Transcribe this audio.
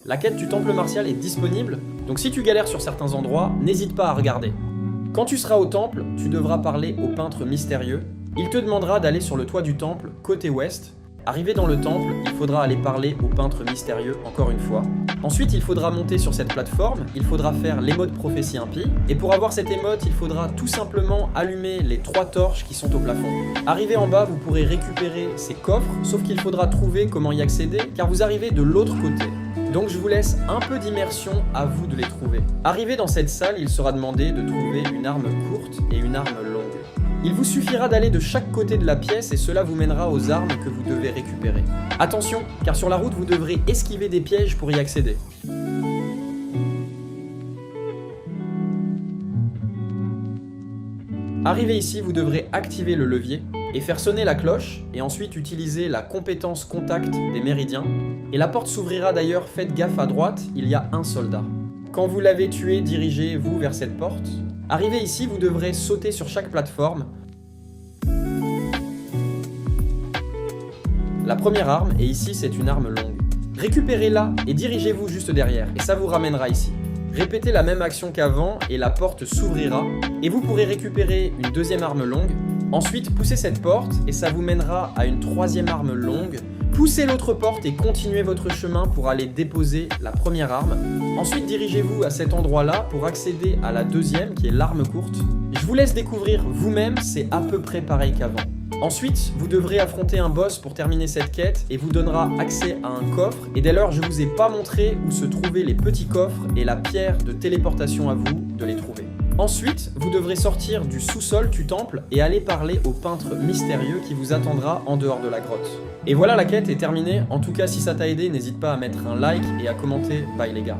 la quête du temple martial est disponible, donc si tu galères sur certains endroits, n'hésite pas à regarder. Quand tu seras au temple, tu devras parler au peintre mystérieux. Il te demandera d'aller sur le toit du temple, côté ouest. Arrivé dans le temple, il faudra aller parler au peintre mystérieux encore une fois. Ensuite, il faudra monter sur cette plateforme, il faudra faire l'émote prophétie impie, et pour avoir cette émote, il faudra tout simplement allumer les 3 torches qui sont au plafond. Arrivé en bas, vous pourrez récupérer ces coffres, sauf qu'il faudra trouver comment y accéder, car vous arrivez de l'autre côté. Donc je vous laisse un peu d'immersion, à vous de les trouver. Arrivé dans cette salle, il sera demandé de trouver une arme courte et une arme longue. Il vous suffira d'aller de chaque côté de la pièce et cela vous mènera aux armes que vous devez récupérer. Attention, car sur la route vous devrez esquiver des pièges pour y accéder. Arrivé ici, vous devrez activer le levier et faire sonner la cloche et ensuite utiliser la compétence contact des méridiens. Et la porte s'ouvrira d'ailleurs, faites gaffe à droite, il y a un soldat. Quand vous l'avez tué, dirigez-vous vers cette porte. Arrivé ici, vous devrez sauter sur chaque plateforme. La première arme, et ici c'est une arme longue. Récupérez-la et dirigez-vous juste derrière, et ça vous ramènera ici. Répétez la même action qu'avant et la porte s'ouvrira, et vous pourrez récupérer une deuxième arme longue. Ensuite, poussez cette porte, et ça vous mènera à une troisième arme longue. Poussez l'autre porte et continuez votre chemin pour aller déposer la première arme. Ensuite, dirigez-vous à cet endroit-là pour accéder à la deuxième, qui est l'arme courte. Je vous laisse découvrir vous-même, c'est à peu près pareil qu'avant. Ensuite, vous devrez affronter un boss pour terminer cette quête et vous donnera accès à un coffre. Et dès lors, je vous ai pas montré où se trouvaient les petits coffres et la pierre de téléportation à vous de les trouver. Ensuite, vous devrez sortir du sous-sol du temple et aller parler au peintre mystérieux qui vous attendra en dehors de la grotte. Et voilà, la quête est terminée. En tout cas, si ça t'a aidé, n'hésite pas à mettre un like et à commenter. Bye les gars.